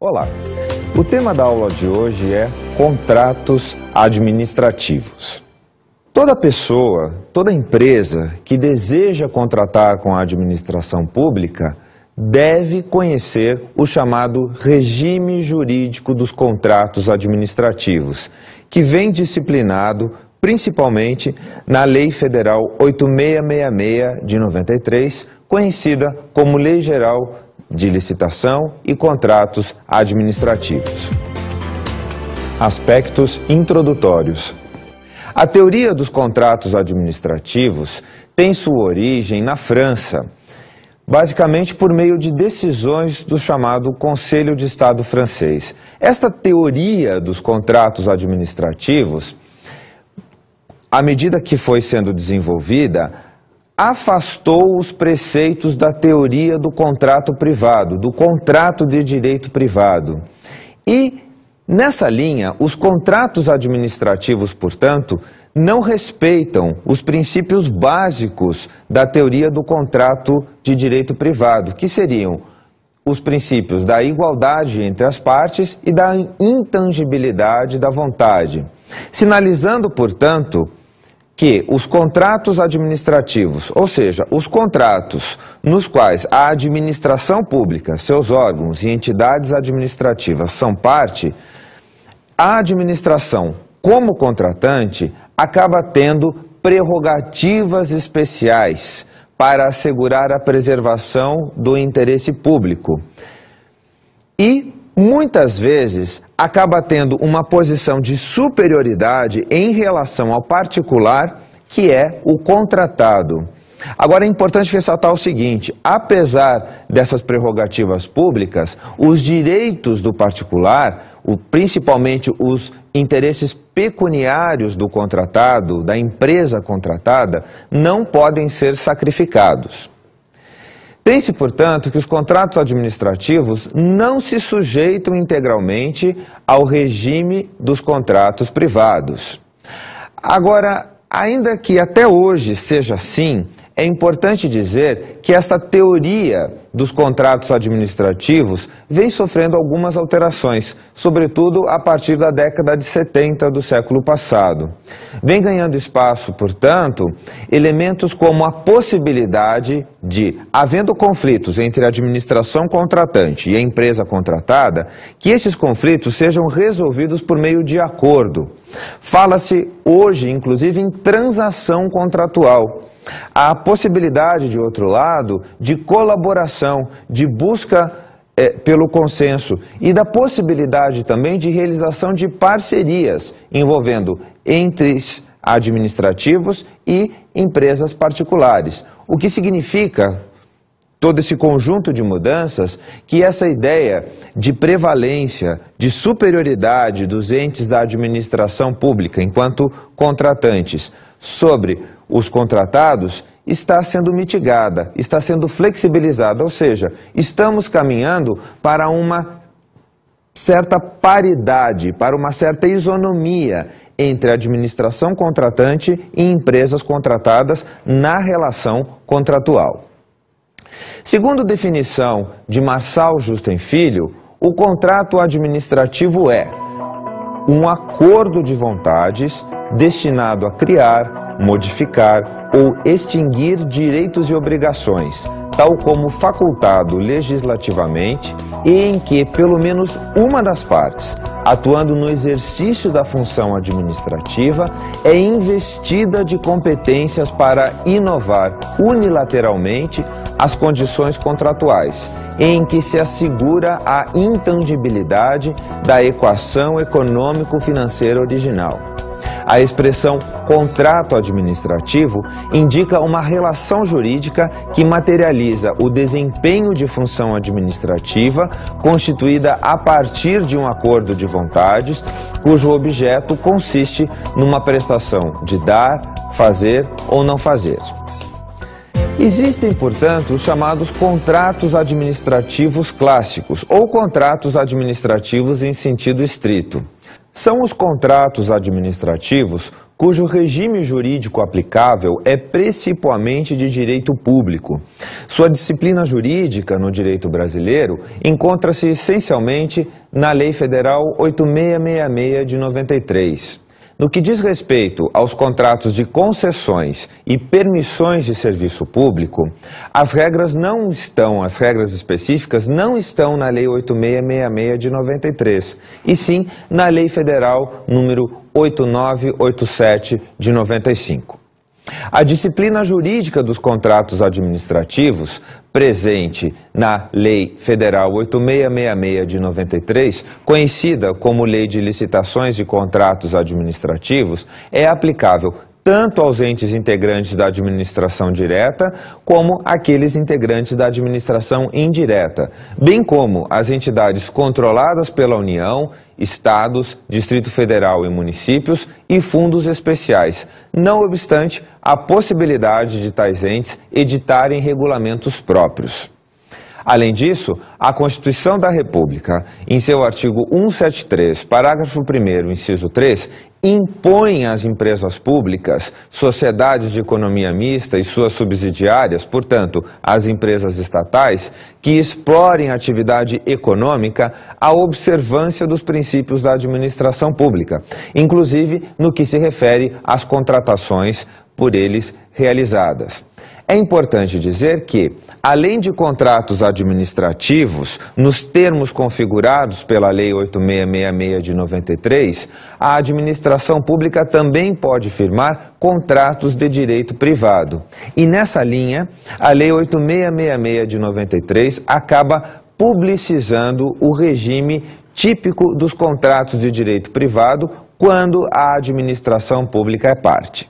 Olá, o tema da aula de hoje é contratos administrativos. Toda pessoa, toda empresa que deseja contratar com a administração pública deve conhecer o chamado regime jurídico dos contratos administrativos, que vem disciplinado principalmente na Lei Federal 8666 de 93, conhecida como Lei Geral de Licitação e Contratos Administrativos. Aspectos introdutórios. A teoria dos contratos administrativos tem sua origem na França, basicamente por meio de decisões do chamado Conselho de Estado francês. Esta teoria dos contratos administrativos, à medida que foi sendo desenvolvida, afastou os preceitos da teoria do contrato privado, do contrato de direito privado. E, nessa linha, os contratos administrativos, portanto, não respeitam os princípios básicos da teoria do contrato de direito privado, que seriam os princípios da igualdade entre as partes e da intangibilidade da vontade, sinalizando, portanto, que os contratos administrativos, ou seja, os contratos nos quais a administração pública, seus órgãos e entidades administrativas são parte, a administração, como contratante, acaba tendo prerrogativas especiais para assegurar a preservação do interesse público. E, muitas vezes, acaba tendo uma posição de superioridade em relação ao particular, que é o contratado. Agora é importante ressaltar o seguinte: apesar dessas prerrogativas públicas, os direitos do particular, principalmente os interesses pecuniários do contratado, da empresa contratada, não podem ser sacrificados. Tem-se, portanto, que os contratos administrativos não se sujeitam integralmente ao regime dos contratos privados. Agora, ainda que até hoje seja assim, é importante dizer que essa teoria dos contratos administrativos vem sofrendo algumas alterações, sobretudo a partir da década de 70 do século passado. Vem ganhando espaço, portanto, elementos como a possibilidade de, havendo conflitos entre a administração contratante e a empresa contratada, que esses conflitos sejam resolvidos por meio de acordo. Fala-se hoje, inclusive, em transação contratual. A possibilidade, de outro lado, de colaboração, de busca pelo consenso e da possibilidade também de realização de parcerias envolvendo entes administrativos e empresas particulares. O que significa todo esse conjunto de mudanças, que essa ideia de prevalência, de superioridade dos entes da administração pública enquanto contratantes sobre os contratados está sendo mitigada, está sendo flexibilizada, ou seja, estamos caminhando para uma certa paridade, para uma certa isonomia entre a administração contratante e empresas contratadas na relação contratual. Segundo definição de Marçal Justen Filho, o contrato administrativo é um acordo de vontades destinado a criar, modificar ou extinguir direitos e obrigações, tal como facultado legislativamente e em que pelo menos uma das partes, atuando no exercício da função administrativa, é investida de competências para inovar unilateralmente as condições contratuais, em que se assegura a intangibilidade da equação econômico-financeira original. A expressão contrato administrativo indica uma relação jurídica que materializa o desempenho de função administrativa constituída a partir de um acordo de vontades, cujo objeto consiste numa prestação de dar, fazer ou não fazer. Existem, portanto, os chamados contratos administrativos clássicos ou contratos administrativos em sentido estrito. São os contratos administrativos cujo regime jurídico aplicável é principalmente de direito público. Sua disciplina jurídica no direito brasileiro encontra-se essencialmente na Lei Federal 8666 de 93. No que diz respeito aos contratos de concessões e permissões de serviço público, as regras específicas não estão na Lei 8666 de 93, e sim na Lei Federal número 8987 de 95. A disciplina jurídica dos contratos administrativos, presente na Lei Federal 8666 de 93, conhecida como Lei de Licitações e Contratos Administrativos, é aplicável tanto aos entes integrantes da administração direta, como àqueles integrantes da administração indireta, bem como às entidades controladas pela União, Estados, Distrito Federal e municípios e fundos especiais, não obstante a possibilidade de tais entes editarem regulamentos próprios. Além disso, a Constituição da República, em seu artigo 173, parágrafo 1º, inciso 3, impõe às empresas públicas, sociedades de economia mista e suas subsidiárias, portanto, às empresas estatais, que explorem a atividade econômica a observância dos princípios da administração pública, inclusive no que se refere às contratações por eles realizadas. É importante dizer que, além de contratos administrativos, nos termos configurados pela Lei 8666 de 93, a administração pública também pode firmar contratos de direito privado. E nessa linha, a Lei 8666 de 93 acaba publicizando o regime típico dos contratos de direito privado quando a administração pública é parte.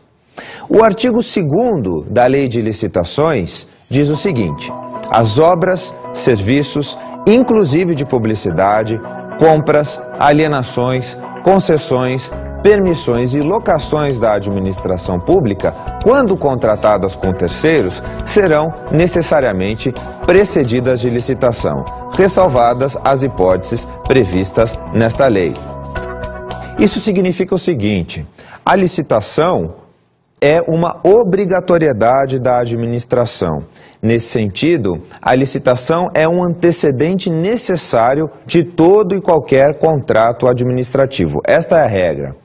O artigo 2º da Lei de Licitações diz o seguinte: as obras, serviços, inclusive de publicidade, compras, alienações, concessões, permissões e locações da administração pública, quando contratadas com terceiros, serão necessariamente precedidas de licitação, ressalvadas as hipóteses previstas nesta lei. Isso significa o seguinte: a licitação é uma obrigatoriedade da administração. Nesse sentido, a licitação é um antecedente necessário de todo e qualquer contrato administrativo. Esta é a regra.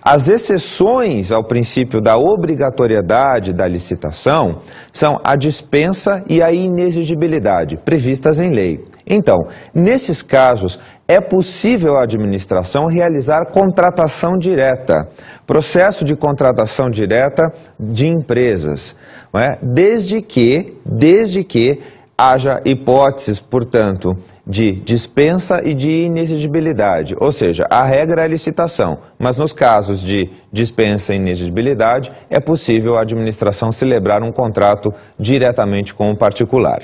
As exceções ao princípio da obrigatoriedade da licitação são a dispensa e a inexigibilidade, previstas em lei. Então, nesses casos, é possível a administração realizar contratação direta, processo de contratação direta de empresas, não é? Desde que haja hipóteses, portanto, de dispensa e de inexigibilidade, ou seja, a regra é a licitação, mas nos casos de dispensa e inexigibilidade é possível a administração celebrar um contrato diretamente com o particular.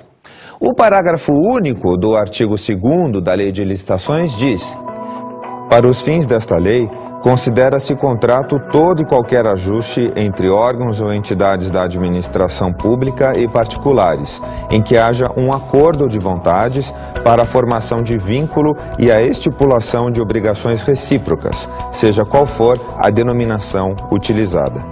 O parágrafo único do artigo 2º da Lei de Licitações diz: para os fins desta lei, considera-se contrato todo e qualquer ajuste entre órgãos ou entidades da administração pública e particulares, em que haja um acordo de vontades para a formação de vínculo e a estipulação de obrigações recíprocas, seja qual for a denominação utilizada.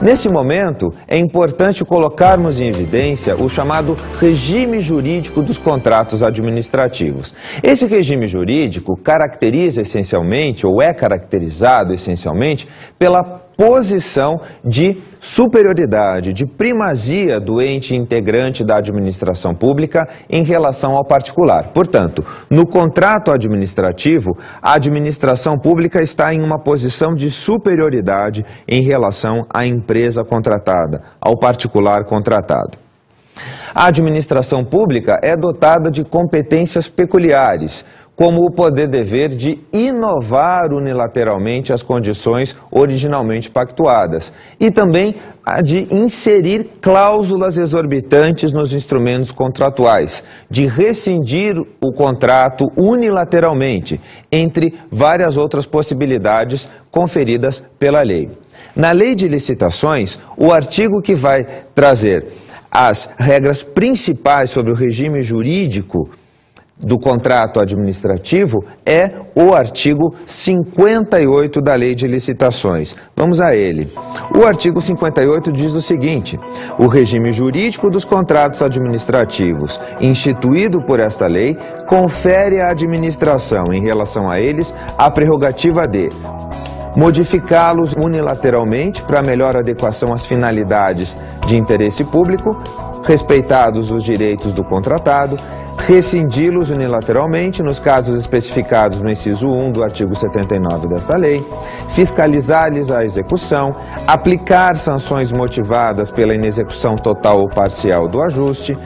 Nesse momento, é importante colocarmos em evidência o chamado regime jurídico dos contratos administrativos. Esse regime jurídico caracteriza essencialmente, ou é caracterizado essencialmente, pela posição de superioridade, de primazia do ente integrante da administração pública em relação ao particular. Portanto, no contrato administrativo, a administração pública está em uma posição de superioridade em relação à empresa contratada, ao particular contratado. A administração pública é dotada de competências peculiares, como o poder-dever de inovar unilateralmente as condições originalmente pactuadas e também a de inserir cláusulas exorbitantes nos instrumentos contratuais, de rescindir o contrato unilateralmente, entre várias outras possibilidades conferidas pela lei. Na Lei de Licitações, o artigo que vai trazer as regras principais sobre o regime jurídico do contrato administrativo é o artigo 58 da Lei de Licitações. Vamos a ele. O artigo 58 diz o seguinte: o regime jurídico dos contratos administrativos, instituído por esta lei, confere à administração, em relação a eles, a prerrogativa de modificá-los unilateralmente para melhor adequação às finalidades de interesse público, respeitados os direitos do contratado, rescindi-los unilateralmente nos casos especificados no inciso 1 do artigo 79 desta lei, fiscalizar-lhes a execução, aplicar sanções motivadas pela inexecução total ou parcial do ajuste,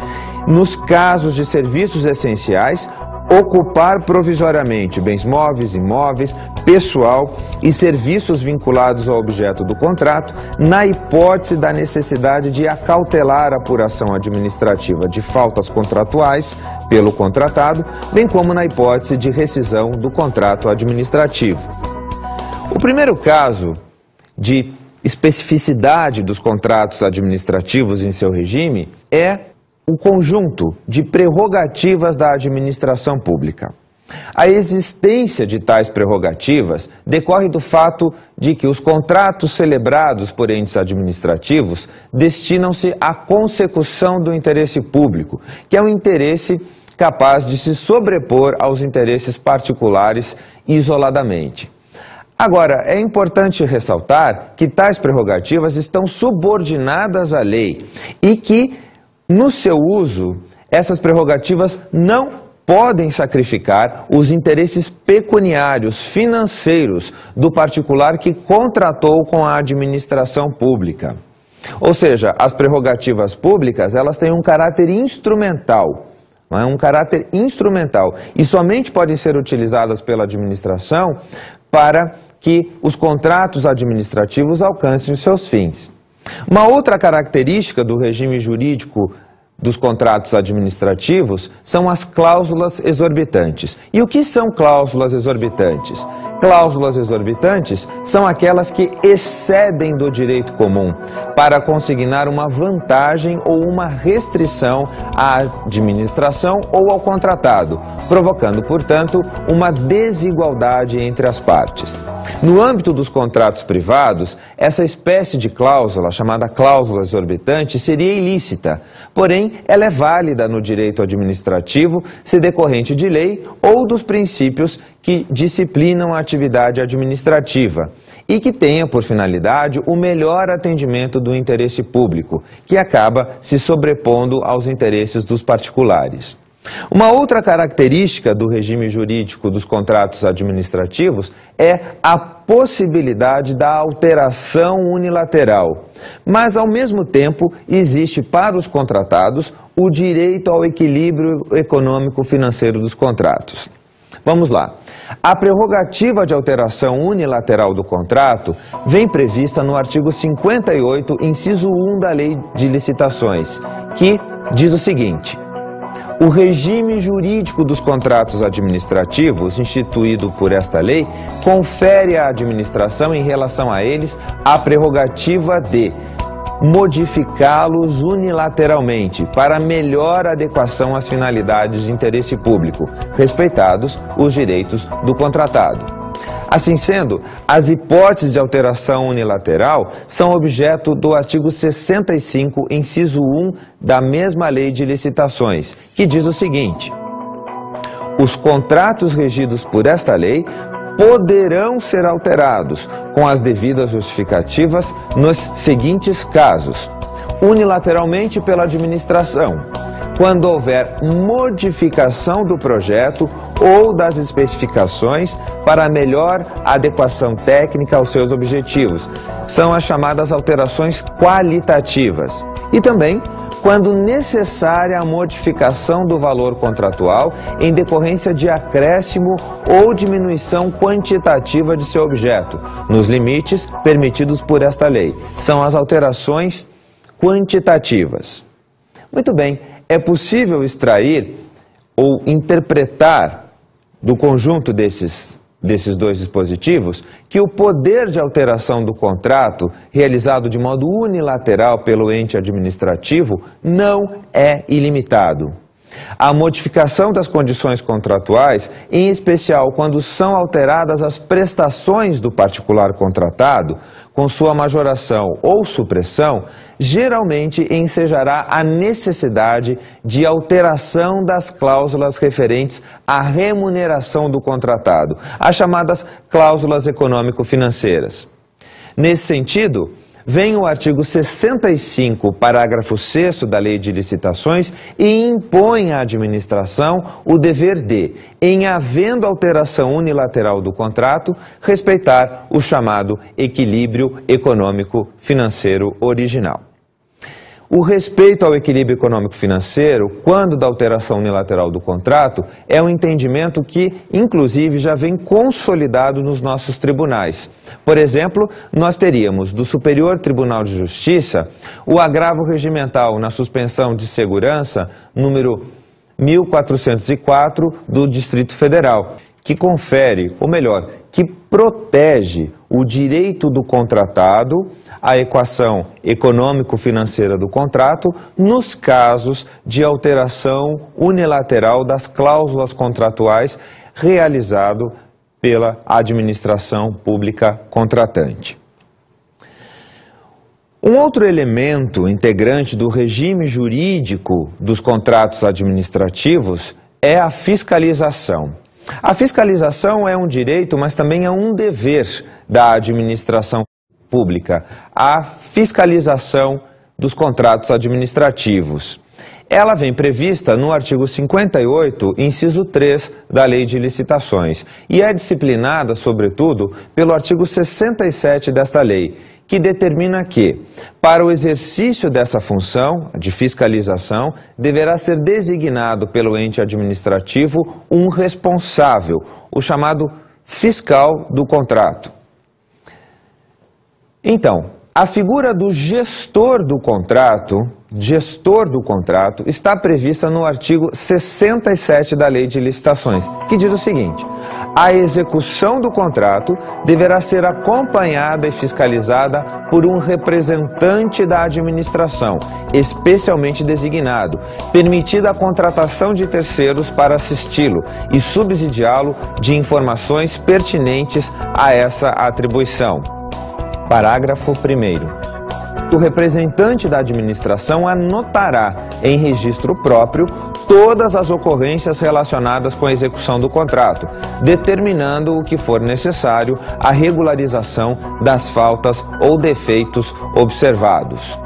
nos casos de serviços essenciais, ocupar provisoriamente bens móveis, imóveis, pessoal e serviços vinculados ao objeto do contrato, na hipótese da necessidade de acautelar a apuração administrativa de faltas contratuais pelo contratado, bem como na hipótese de rescisão do contrato administrativo. O primeiro caso de especificidade dos contratos administrativos em seu regime é o conjunto de prerrogativas da administração pública. A existência de tais prerrogativas decorre do fato de que os contratos celebrados por entes administrativos destinam-se à consecução do interesse público, que é um interesse capaz de se sobrepor aos interesses particulares isoladamente. Agora, é importante ressaltar que tais prerrogativas estão subordinadas à lei e que, no seu uso, essas prerrogativas não podem sacrificar os interesses pecuniários, financeiros, do particular que contratou com a administração pública. Ou seja, as prerrogativas públicas, elas têm um caráter instrumental, não é? Um caráter instrumental, e somente podem ser utilizadas pela administração para que os contratos administrativos alcancem os seus fins. Uma outra característica do regime jurídico dos contratos administrativos são as cláusulas exorbitantes. E o que são cláusulas exorbitantes? Cláusulas exorbitantes são aquelas que excedem do direito comum para consignar uma vantagem ou uma restrição à administração ou ao contratado, provocando, portanto, uma desigualdade entre as partes. No âmbito dos contratos privados, essa espécie de cláusula, chamada cláusula exorbitante, seria ilícita, porém ela é válida no direito administrativo se decorrente de lei ou dos princípios que disciplinam a atividade administrativa e que tenha por finalidade o melhor atendimento do interesse público, que acaba se sobrepondo aos interesses dos particulares. Uma outra característica do regime jurídico dos contratos administrativos é a possibilidade da alteração unilateral, mas ao mesmo tempo existe para os contratados o direito ao equilíbrio econômico-financeiro dos contratos. Vamos lá. A prerrogativa de alteração unilateral do contrato vem prevista no artigo 58, inciso 1 da Lei de Licitações, que diz o seguinte: o regime jurídico dos contratos administrativos, instituído por esta lei, confere à administração, em relação a eles, a prerrogativa de modificá-los unilateralmente para melhor adequação às finalidades de interesse público, respeitados os direitos do contratado. Assim sendo, as hipóteses de alteração unilateral são objeto do artigo 65, inciso 1 da mesma Lei de Licitações, que diz o seguinte: os contratos regidos por esta lei poderão ser alterados com as devidas justificativas nos seguintes casos: unilateralmente pela administração, quando houver modificação do projeto ou das especificações para melhor adequação técnica aos seus objetivos. São as chamadas alterações qualitativas. E também quando necessária a modificação do valor contratual em decorrência de acréscimo ou diminuição quantitativa de seu objeto, nos limites permitidos por esta lei. São as alterações quantitativas. Muito bem, é possível extrair ou interpretar do conjunto desses dois dispositivos que o poder de alteração do contrato realizado de modo unilateral pelo ente administrativo não é ilimitado. A modificação das condições contratuais, em especial quando são alteradas as prestações do particular contratado, com sua majoração ou supressão, geralmente ensejará a necessidade de alteração das cláusulas referentes à remuneração do contratado, as chamadas cláusulas econômico-financeiras. Nesse sentido, vem o artigo 65, parágrafo 6º da Lei de Licitações e impõe à administração o dever de, em havendo alteração unilateral do contrato, respeitar o chamado equilíbrio econômico-financeiro original. O respeito ao equilíbrio econômico-financeiro, quando da alteração unilateral do contrato, é um entendimento que, inclusive, já vem consolidado nos nossos tribunais. Por exemplo, nós teríamos do Superior Tribunal de Justiça o agravo regimental na suspensão de segurança número 1404 do Distrito Federal, que confere, ou melhor, que protege o direito do contratado à equação econômico-financeira do contrato nos casos de alteração unilateral das cláusulas contratuais realizado pela administração pública contratante. Um outro elemento integrante do regime jurídico dos contratos administrativos é a fiscalização. A fiscalização é um direito, mas também é um dever da administração pública, a fiscalização dos contratos administrativos. Ela vem prevista no artigo 58, inciso 3 da Lei de Licitações e é disciplinada, sobretudo, pelo artigo 67 desta lei, que determina que, para o exercício dessa função de fiscalização, deverá ser designado pelo ente administrativo um responsável, o chamado fiscal do contrato. Então, a figura do gestor do contrato está prevista no artigo 67 da Lei de Licitações, que diz o seguinte: a execução do contrato deverá ser acompanhada e fiscalizada por um representante da administração, especialmente designado, permitida a contratação de terceiros para assisti-lo e subsidiá-lo de informações pertinentes a essa atribuição. Parágrafo 1º. O representante da administração anotará em registro próprio todas as ocorrências relacionadas com a execução do contrato, determinando o que for necessário a regularização das faltas ou defeitos observados.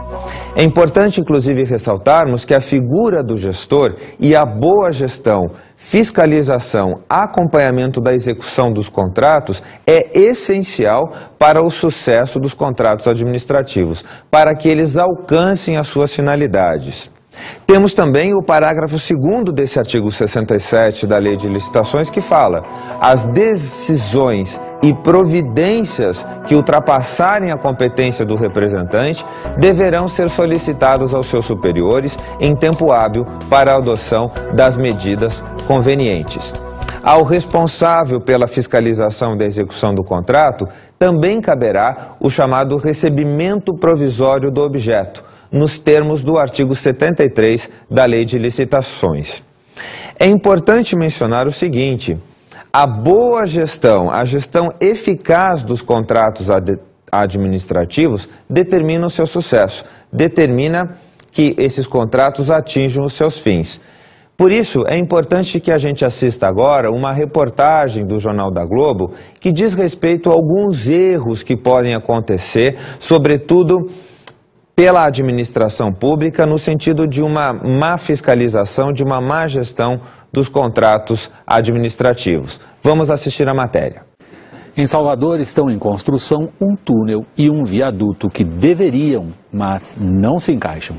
É importante, inclusive, ressaltarmos que a figura do gestor e a boa gestão, fiscalização, acompanhamento da execução dos contratos é essencial para o sucesso dos contratos administrativos, para que eles alcancem as suas finalidades. Temos também o parágrafo 2º desse artigo 67 da Lei de Licitações que fala: as decisões e providências que ultrapassarem a competência do representante deverão ser solicitadas aos seus superiores em tempo hábil para a adoção das medidas convenientes. Ao responsável pela fiscalização da execução do contrato também caberá o chamado recebimento provisório do objeto, nos termos do artigo 73 da Lei de Licitações. É importante mencionar o seguinte: a boa gestão, a gestão eficaz dos contratos administrativos determina o seu sucesso, determina que esses contratos atinjam os seus fins. Por isso, é importante que a gente assista agora uma reportagem do Jornal da Globo que diz respeito a alguns erros que podem acontecer, sobretudo pela administração pública, no sentido de uma má fiscalização, de uma má gestão dos contratos administrativos. Vamos assistir a matéria. Em Salvador estão em construção um túnel e um viaduto que deveriam, mas não se encaixam.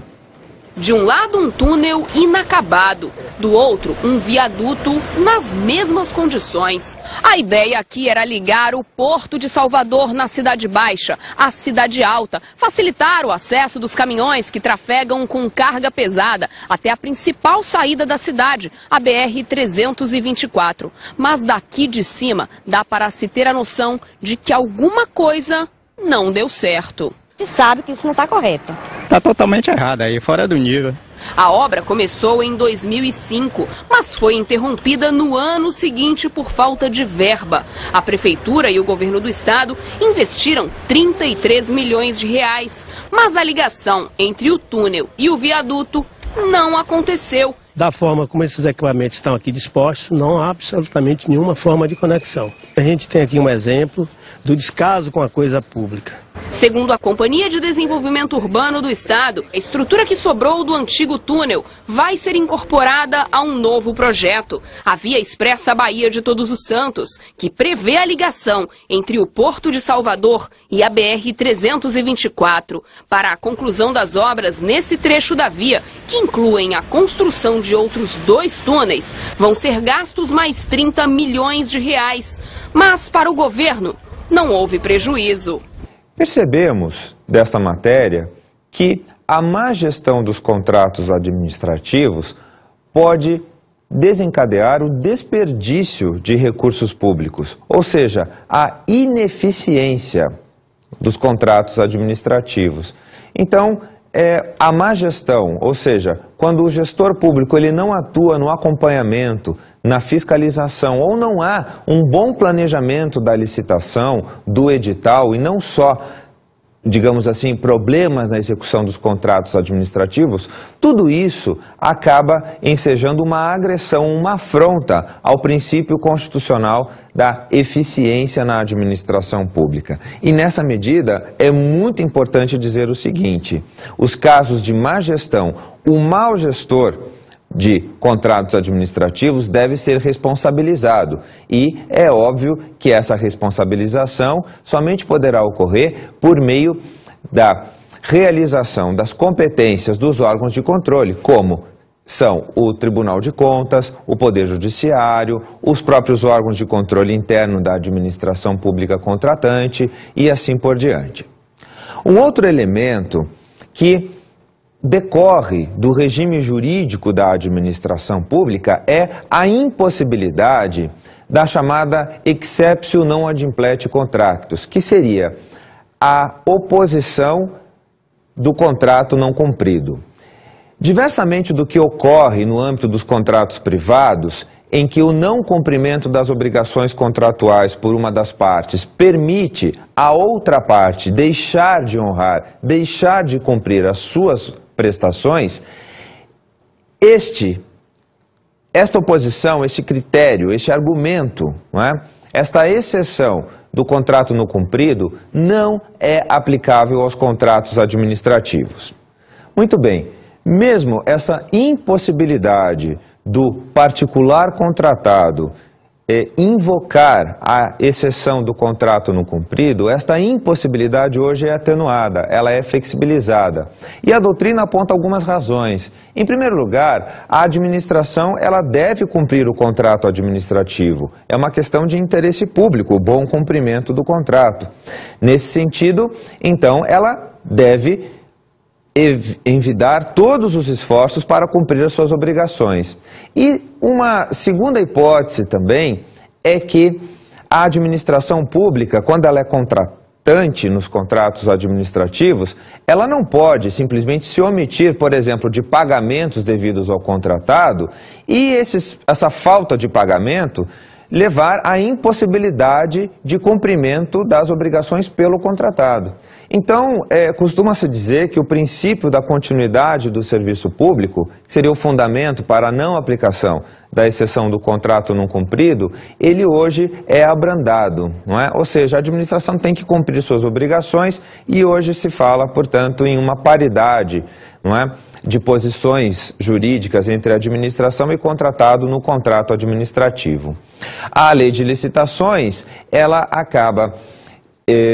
De um lado, um túnel inacabado. Do outro, um viaduto nas mesmas condições. A ideia aqui era ligar o Porto de Salvador, na Cidade Baixa, à Cidade Alta, facilitar o acesso dos caminhões que trafegam com carga pesada até a principal saída da cidade, a BR-324. Mas daqui de cima, dá para se ter a noção de que alguma coisa não deu certo. A gente sabe que isso não está correto. Está totalmente errado aí, fora do nível. A obra começou em 2005, mas foi interrompida no ano seguinte por falta de verba. A prefeitura e o governo do estado investiram 33 milhões de reais, mas a ligação entre o túnel e o viaduto não aconteceu. Da forma como esses equipamentos estão aqui dispostos, não há absolutamente nenhuma forma de conexão. A gente tem aqui um exemplo do descaso com a coisa pública. Segundo a Companhia de Desenvolvimento Urbano do Estado, a estrutura que sobrou do antigo túnel vai ser incorporada a um novo projeto, a Via Expressa Bahia de Todos os Santos, que prevê a ligação entre o Porto de Salvador e a BR-324. Para a conclusão das obras nesse trecho da via, que incluem a construção de outros 2 túneis, vão ser gastos mais 30 milhões de reais. Mas para o governo, não houve prejuízo. Percebemos desta matéria que a má gestão dos contratos administrativos pode desencadear o desperdício de recursos públicos, ou seja, a ineficiência dos contratos administrativos. Então, a má gestão, ou seja, quando o gestor público ele não atua no acompanhamento, na fiscalização, ou não há um bom planejamento da licitação, do edital, e não só, digamos assim, problemas na execução dos contratos administrativos, tudo isso acaba ensejando uma agressão, uma afronta ao princípio constitucional da eficiência na administração pública. E nessa medida é muito importante dizer o seguinte: os casos de má gestão, o mau gestor de contratos administrativos deve ser responsabilizado, e é óbvio que essa responsabilização somente poderá ocorrer por meio da realização das competências dos órgãos de controle, como são o Tribunal de Contas, o Poder Judiciário, os próprios órgãos de controle interno da administração pública contratante e assim por diante. Um outro elemento que decorre do regime jurídico da administração pública é a impossibilidade da chamada exceptio non adimplete contractus, que seria a oposição do contrato não cumprido. Diversamente do que ocorre no âmbito dos contratos privados, em que o não cumprimento das obrigações contratuais por uma das partes permite a outra parte deixar de honrar, deixar de cumprir as suas prestações, esta oposição, este critério, este argumento, não é? Esta exceção do contrato não cumprido não é aplicável aos contratos administrativos. Muito bem, mesmo essa impossibilidade do particular contratado invocar a exceção do contrato não cumprido, esta impossibilidade hoje é atenuada, ela é flexibilizada. E a doutrina aponta algumas razões. Em primeiro lugar, a administração ela deve cumprir o contrato administrativo. É uma questão de interesse público, o bom cumprimento do contrato. Nesse sentido, então, ela deve envidar todos os esforços para cumprir as suas obrigações. E uma segunda hipótese também é que a administração pública, quando ela é contratante nos contratos administrativos, ela não pode simplesmente se omitir, por exemplo, de pagamentos devidos ao contratado e essa falta de pagamento levar à impossibilidade de cumprimento das obrigações pelo contratado. Então, costuma-se dizer que o princípio da continuidade do serviço público, que seria o fundamento para a não aplicação da exceção do contrato não cumprido, ele hoje é abrandado, não é? Ou seja, a administração tem que cumprir suas obrigações e hoje se fala, portanto, em uma paridade, não é, de posições jurídicas entre a administração e contratado no contrato administrativo. A lei de licitações, ela acaba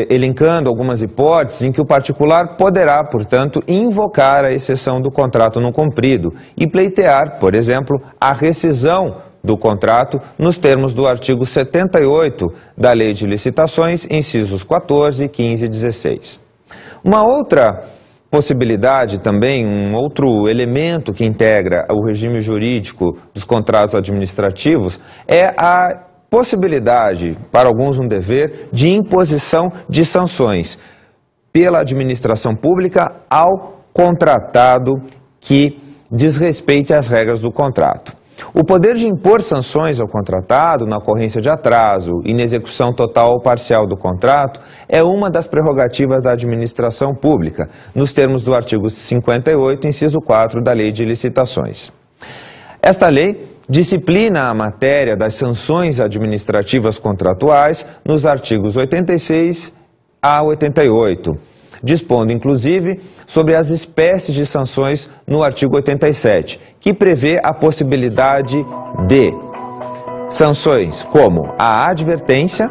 elencando algumas hipóteses em que o particular poderá, portanto, invocar a exceção do contrato não cumprido e pleitear, por exemplo, a rescisão do contrato nos termos do artigo 78 da Lei de Licitações, incisos 14, 15 e 16. Uma outra possibilidade também, um outro elemento que integra o regime jurídico dos contratos administrativos é a possibilidade, para alguns um dever, de imposição de sanções pela administração pública ao contratado que desrespeite as regras do contrato. O poder de impor sanções ao contratado na ocorrência de atraso, inexecução total ou parcial do contrato é uma das prerrogativas da administração pública, nos termos do artigo 58, inciso 4 da Lei de Licitações. Esta lei disciplina a matéria das sanções administrativas contratuais nos artigos 86 a 88, dispondo inclusive sobre as espécies de sanções no artigo 87, que prevê a possibilidade de sanções como a advertência,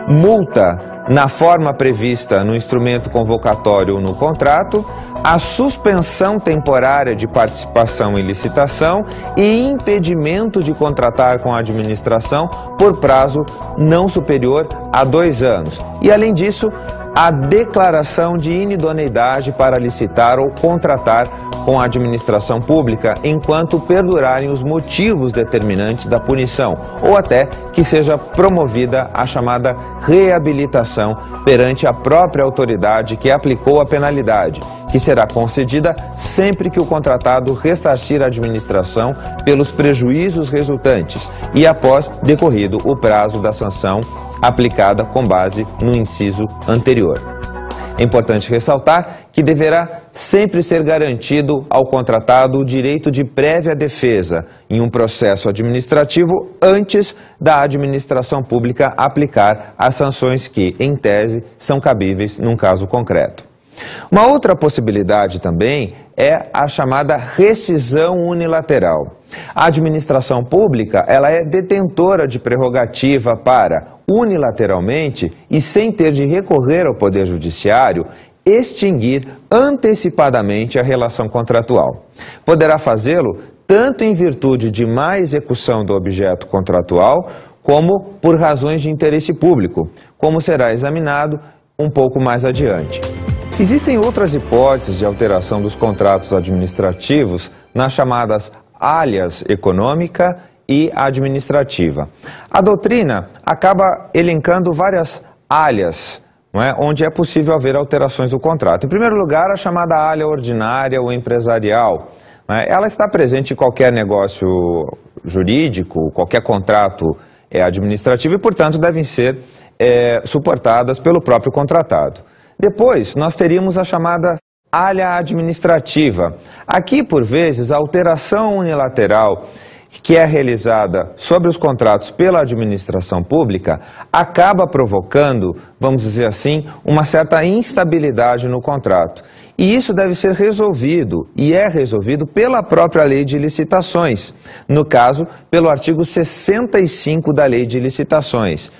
multa na forma prevista no instrumento convocatório ou no contrato, a suspensão temporária de participação em licitação e impedimento de contratar com a administração por prazo não superior a 2 anos. E, além disso, a declaração de inidoneidade para licitar ou contratar com a administração pública enquanto perdurarem os motivos determinantes da punição, ou até que seja promovida a chamada reabilitação perante a própria autoridade que aplicou a penalidade, que será concedida sempre que o contratado ressarcir a administração pelos prejuízos resultantes e após decorrido o prazo da sanção aplicada com base no inciso anterior. É importante ressaltar que deverá sempre ser garantido ao contratado o direito de prévia defesa em um processo administrativo antes da administração pública aplicar as sanções que, em tese, são cabíveis num caso concreto. Uma outra possibilidade também é a chamada rescisão unilateral. A administração pública ela é detentora de prerrogativa para, unilateralmente e sem ter de recorrer ao Poder Judiciário, extinguir antecipadamente a relação contratual. Poderá fazê-lo tanto em virtude de má execução do objeto contratual, como por razões de interesse público, como será examinado um pouco mais adiante. Existem outras hipóteses de alteração dos contratos administrativos nas chamadas alias econômica e administrativa. A doutrina acaba elencando várias alias, onde é possível haver alterações do contrato. Em primeiro lugar, a chamada alha ordinária ou empresarial. Ela está presente em qualquer negócio jurídico, qualquer contrato administrativo e, portanto, devem ser suportadas pelo próprio contratado. Depois, nós teríamos a chamada alha administrativa. Aqui, por vezes, a alteração unilateral que é realizada sobre os contratos pela administração pública acaba provocando, vamos dizer assim, uma certa instabilidade no contrato. E isso deve ser resolvido, e é resolvido pela própria Lei de Licitações, no caso, pelo artigo 65 da Lei de Licitações.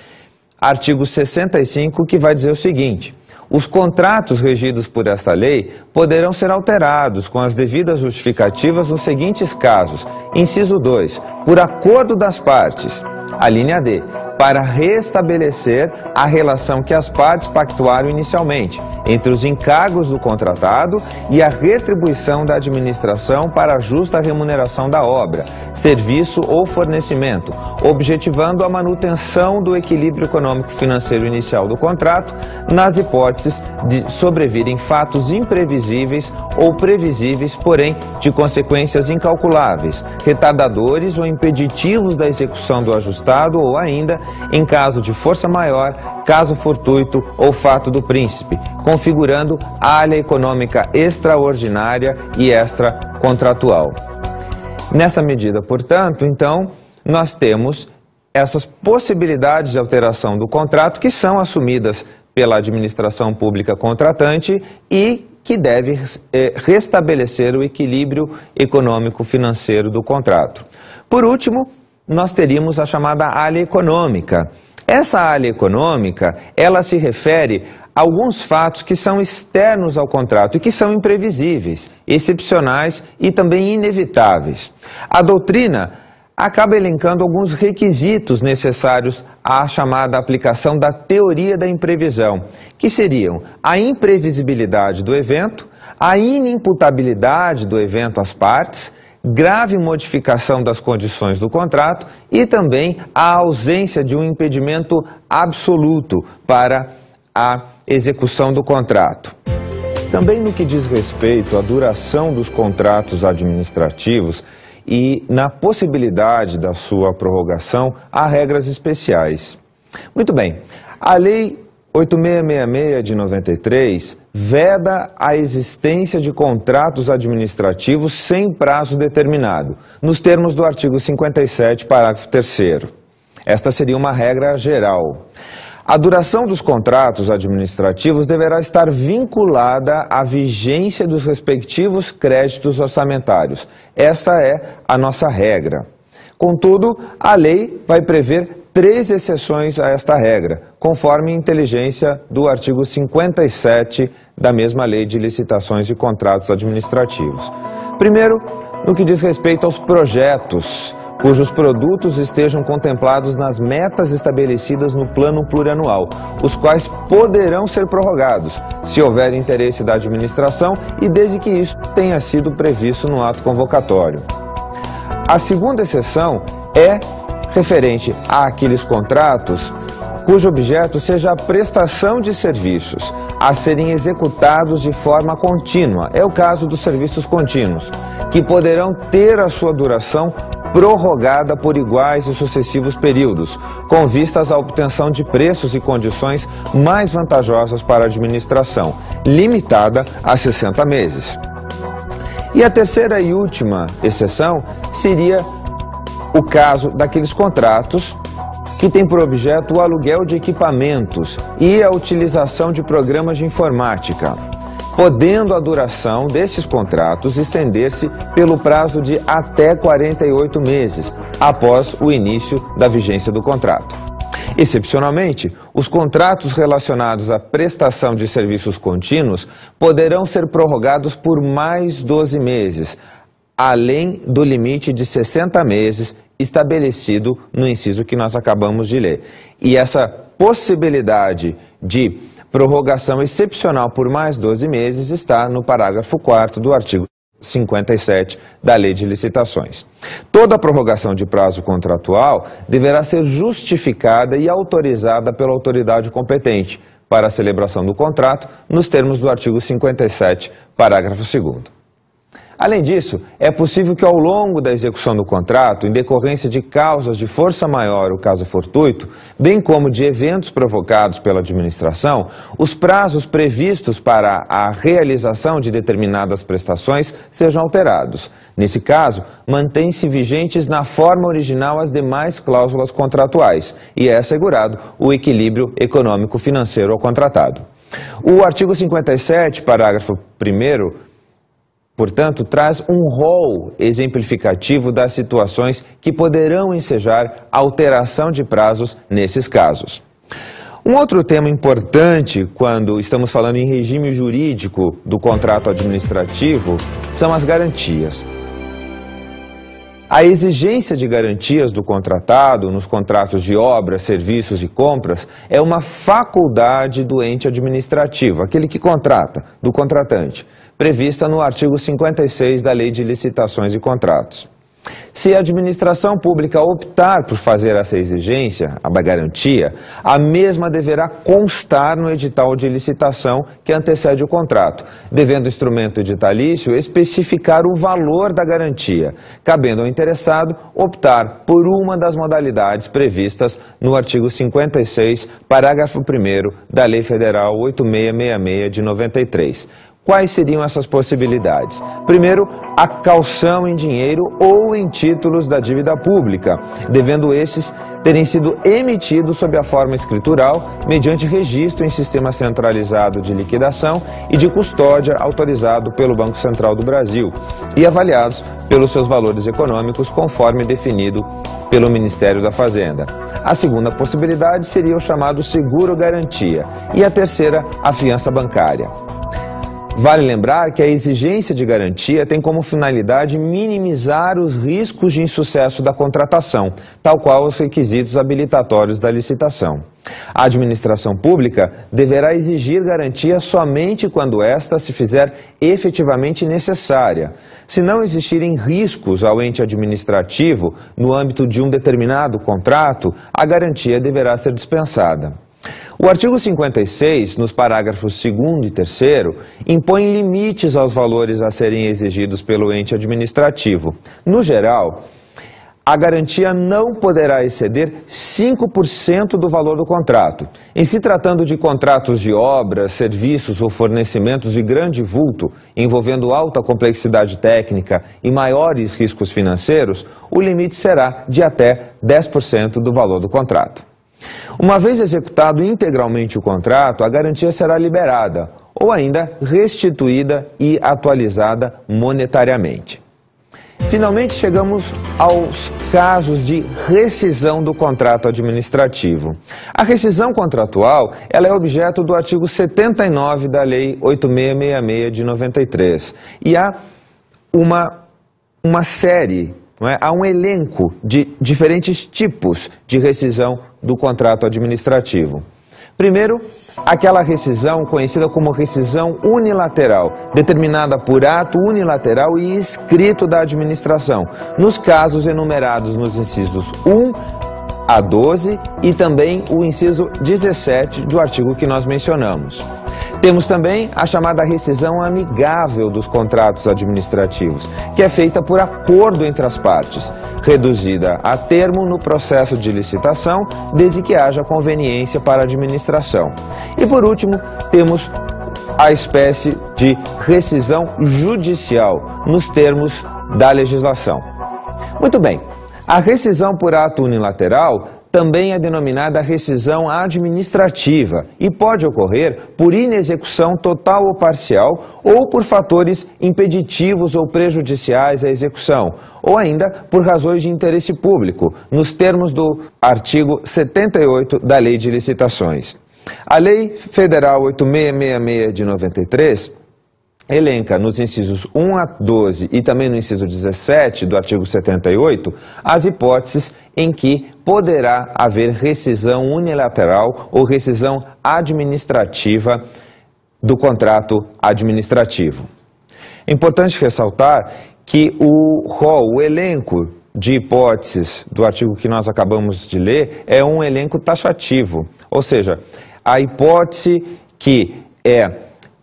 Artigo 65 que vai dizer o seguinte: os contratos regidos por esta lei poderão ser alterados com as devidas justificativas nos seguintes casos. Inciso 2, por acordo das partes. A linha D, para restabelecer a relação que as partes pactuaram inicialmente, entre os encargos do contratado e a retribuição da administração para a justa remuneração da obra, serviço ou fornecimento, objetivando a manutenção do equilíbrio econômico-financeiro inicial do contrato, nas hipóteses de sobrevirem fatos imprevisíveis ou previsíveis, porém de consequências incalculáveis, retardadores ou impeditivos da execução do ajustado ou ainda, em caso de força maior, caso fortuito ou fato do príncipe, configurando alha econômica extraordinária e extracontratual. Nessa medida, portanto, então, nós temos essas possibilidades de alteração do contrato que são assumidas pela administração pública contratante e que deve restabelecer o equilíbrio econômico-financeiro do contrato. Por último, nós teríamos a chamada alha econômica. Essa alha econômica, ela se refere a alguns fatos que são externos ao contrato e que são imprevisíveis, excepcionais e também inevitáveis. A doutrina acaba elencando alguns requisitos necessários à chamada aplicação da teoria da imprevisão, que seriam a imprevisibilidade do evento, a inimputabilidade do evento às partes, grave modificação das condições do contrato e também a ausência de um impedimento absoluto para à execução do contrato. Também no que diz respeito à duração dos contratos administrativos e na possibilidade da sua prorrogação, há regras especiais. Muito bem, a Lei 8666 de 93 veda a existência de contratos administrativos sem prazo determinado, nos termos do artigo 57, parágrafo 3º. Esta seria uma regra geral. A duração dos contratos administrativos deverá estar vinculada à vigência dos respectivos créditos orçamentários. Esta é a nossa regra. Contudo, a lei vai prever 3 exceções a esta regra, conforme inteligência do artigo 57 da mesma Lei de Licitações e Contratos Administrativos. Primeiro, no que diz respeito aos projetos, cujos produtos estejam contemplados nas metas estabelecidas no plano plurianual, os quais poderão ser prorrogados, se houver interesse da administração e desde que isso tenha sido previsto no ato convocatório. A segunda exceção é referente àqueles contratos cujo objeto seja a prestação de serviços a serem executados de forma contínua. É o caso dos serviços contínuos, que poderão ter a sua duração prorrogada por iguais e sucessivos períodos, com vistas à obtenção de preços e condições mais vantajosas para a administração, limitada a 60 meses. E a terceira e última exceção seria o caso daqueles contratos que têm por objeto o aluguel de equipamentos e a utilização de programas de informática, podendo a duração desses contratos estender-se pelo prazo de até 48 meses, após o início da vigência do contrato. Excepcionalmente, os contratos relacionados à prestação de serviços contínuos poderão ser prorrogados por mais 12 meses, além do limite de 60 meses estabelecido no inciso que nós acabamos de ler. E essa possibilidade de prorrogação excepcional por mais 12 meses está no parágrafo 4º do artigo 57 da Lei de Licitações. Toda prorrogação de prazo contratual deverá ser justificada e autorizada pela autoridade competente para a celebração do contrato, nos termos do artigo 57, parágrafo 2º. Além disso, é possível que ao longo da execução do contrato, em decorrência de causas de força maior ou caso fortuito, bem como de eventos provocados pela administração, os prazos previstos para a realização de determinadas prestações sejam alterados. Nesse caso, mantém-se vigentes na forma original as demais cláusulas contratuais e é assegurado o equilíbrio econômico-financeiro ao contratado. O artigo 57, parágrafo 1º, portanto, traz um rol exemplificativo das situações que poderão ensejar alteração de prazos nesses casos. Um outro tema importante quando estamos falando em regime jurídico do contrato administrativo são as garantias. A exigência de garantias do contratado nos contratos de obras, serviços e compras é uma faculdade do ente administrativo, aquele que contrata, do contratante, prevista no artigo 56 da Lei de Licitações e Contratos. Se a administração pública optar por fazer essa exigência, a garantia, a mesma deverá constar no edital de licitação que antecede o contrato, devendo o instrumento editalício especificar o valor da garantia, cabendo ao interessado optar por uma das modalidades previstas no artigo 56, parágrafo 1º da Lei Federal 8666 de 93. Quais seriam essas possibilidades? Primeiro, a caução em dinheiro ou em títulos da dívida pública, devendo estes terem sido emitidos sob a forma escritural, mediante registro em sistema centralizado de liquidação e de custódia autorizado pelo Banco Central do Brasil e avaliados pelos seus valores econômicos conforme definido pelo Ministério da Fazenda. A segunda possibilidade seria o chamado seguro-garantia e a terceira, a fiança bancária. Vale lembrar que a exigência de garantia tem como finalidade minimizar os riscos de insucesso da contratação, tal qual os requisitos habilitatórios da licitação. A administração pública deverá exigir garantia somente quando esta se fizer efetivamente necessária. Se não existirem riscos ao ente administrativo no âmbito de um determinado contrato, a garantia deverá ser dispensada. O artigo 56, nos parágrafos 2º e 3º, impõe limites aos valores a serem exigidos pelo ente administrativo. No geral, a garantia não poderá exceder 5% do valor do contrato. Em se tratando de contratos de obras, serviços ou fornecimentos de grande vulto, envolvendo alta complexidade técnica e maiores riscos financeiros, o limite será de até 10% do valor do contrato. Uma vez executado integralmente o contrato, a garantia será liberada ou ainda restituída e atualizada monetariamente. Finalmente chegamos aos casos de rescisão do contrato administrativo. A rescisão contratual ela é objeto do artigo 79 da Lei 8666 de 93 e há uma série, há um elenco de diferentes tipos de rescisão do contrato administrativo. Primeiro, aquela rescisão conhecida como rescisão unilateral, determinada por ato unilateral e escrito da administração, nos casos enumerados nos incisos 1 a 12 e também o inciso 17 do artigo que nós mencionamos. Temos também a chamada rescisão amigável dos contratos administrativos, que é feita por acordo entre as partes, reduzida a termo no processo de licitação, desde que haja conveniência para a administração. E por último, temos a espécie de rescisão judicial, nos termos da legislação. Muito bem, a rescisão por ato unilateral também é denominada rescisão administrativa e pode ocorrer por inexecução total ou parcial ou por fatores impeditivos ou prejudiciais à execução, ou ainda por razões de interesse público, nos termos do artigo 78 da Lei de Licitações. A Lei Federal 8666 de 93 elenca nos incisos 1 a 12 e também no inciso 17 do artigo 78 as hipóteses em que poderá haver rescisão unilateral ou rescisão administrativa do contrato administrativo. É importante ressaltar que o elenco de hipóteses do artigo que nós acabamos de ler é um elenco taxativo, ou seja, a hipótese que é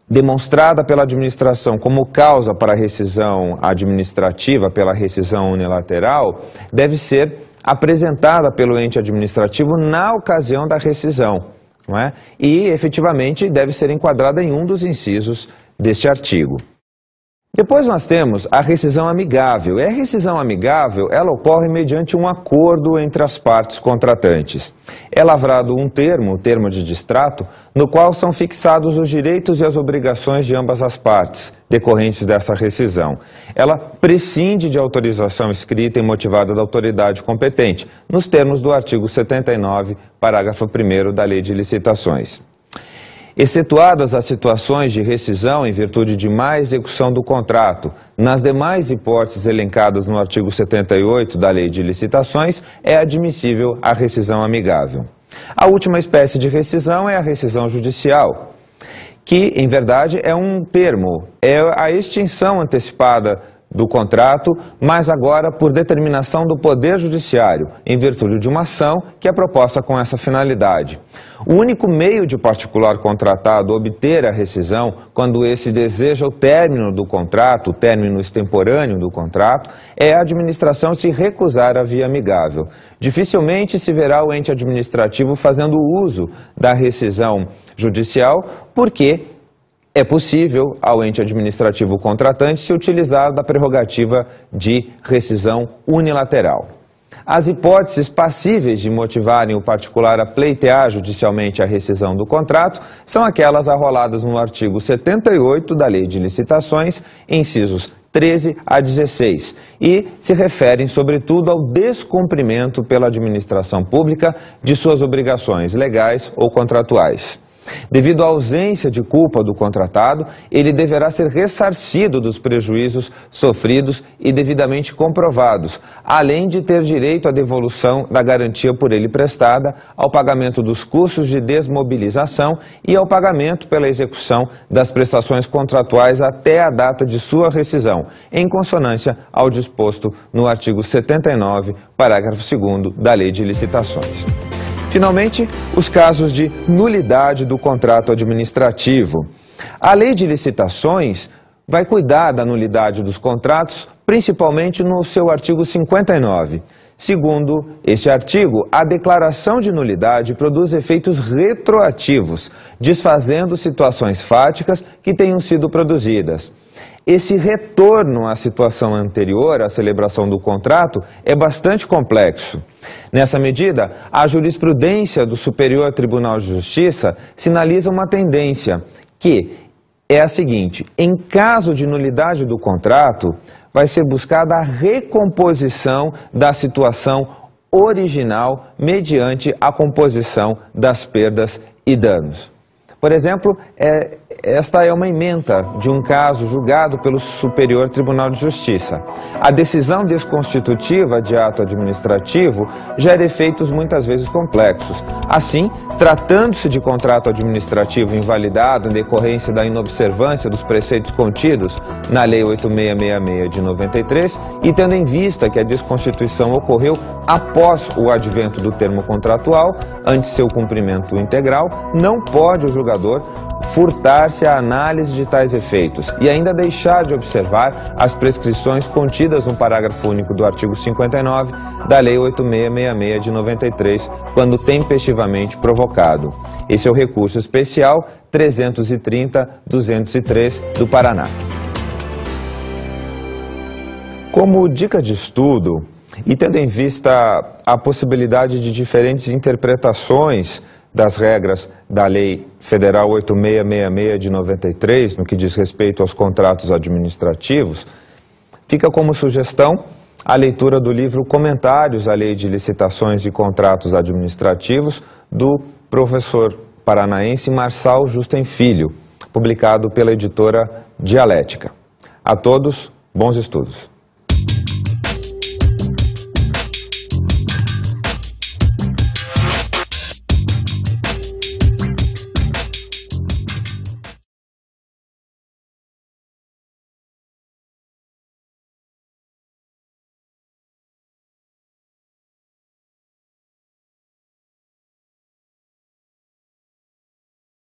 demonstrada pela administração como causa para a rescisão administrativa, pela rescisão unilateral, deve ser apresentada pelo ente administrativo na ocasião da rescisão, não é? E, efetivamente, deve ser enquadrada em um dos incisos deste artigo. Depois nós temos a rescisão amigável. E a rescisão amigável, ela ocorre mediante um acordo entre as partes contratantes. É lavrado um termo, o termo de distrato, no qual são fixados os direitos e as obrigações de ambas as partes, decorrentes dessa rescisão. Ela prescinde de autorização escrita e motivada da autoridade competente, nos termos do artigo 79, parágrafo 1º da Lei de Licitações. Excetuadas as situações de rescisão em virtude de má execução do contrato, nas demais hipóteses elencadas no artigo 78 da Lei de Licitações, é admissível a rescisão amigável. A última espécie de rescisão é a rescisão judicial, que, em verdade, é um termo, é a extinção antecipada do contrato, mas agora por determinação do Poder Judiciário, em virtude de uma ação que é proposta com essa finalidade. O único meio de particular contratado obter a rescisão, quando esse deseja o término do contrato, o término extemporâneo do contrato, é a administração se recusar a via amigável. Dificilmente se verá o ente administrativo fazendo uso da rescisão judicial, porque é possível ao ente administrativo contratante se utilizar da prerrogativa de rescisão unilateral. As hipóteses passíveis de motivarem o particular a pleitear judicialmente a rescisão do contrato são aquelas arroladas no artigo 78 da Lei de Licitações, incisos 13 a 16, e se referem, sobretudo, ao descumprimento pela administração pública de suas obrigações legais ou contratuais. Devido à ausência de culpa do contratado, ele deverá ser ressarcido dos prejuízos sofridos e devidamente comprovados, além de ter direito à devolução da garantia por ele prestada, ao pagamento dos custos de desmobilização e ao pagamento pela execução das prestações contratuais até a data de sua rescisão, em consonância ao disposto no artigo 79, parágrafo 2º da Lei de Licitações. Finalmente, os casos de nulidade do contrato administrativo. A Lei de Licitações vai cuidar da nulidade dos contratos, principalmente no seu artigo 59. Segundo este artigo, a declaração de nulidade produz efeitos retroativos, desfazendo situações fáticas que tenham sido produzidas. Esse retorno à situação anterior à celebração do contrato é bastante complexo. Nessa medida, a jurisprudência do Superior Tribunal de Justiça sinaliza uma tendência que é a seguinte: em caso de nulidade do contrato, vai ser buscada a recomposição da situação original mediante a composição das perdas e danos. Por exemplo, esta é uma ementa de um caso julgado pelo Superior Tribunal de Justiça. A decisão desconstitutiva de ato administrativo gera efeitos muitas vezes complexos. Assim, tratando-se de contrato administrativo invalidado em decorrência da inobservância dos preceitos contidos na Lei 8666 de 93 e tendo em vista que a desconstituição ocorreu após o advento do termo contratual, ante seu cumprimento integral, não pode o julgador furtar-se à análise de tais efeitos e ainda deixar de observar as prescrições contidas no parágrafo único do artigo 59 da Lei 8666 de 93, quando tempestivamente provocado. Esse é o recurso especial 330.203 do Paraná. Como dica de estudo, e tendo em vista a possibilidade de diferentes interpretações das regras da Lei Federal 8666 de 93, no que diz respeito aos contratos administrativos, fica como sugestão a leitura do livro Comentários à Lei de Licitações e Contratos Administrativos, do professor paranaense Marçal Justen Filho, publicado pela editora Dialética. A todos, bons estudos.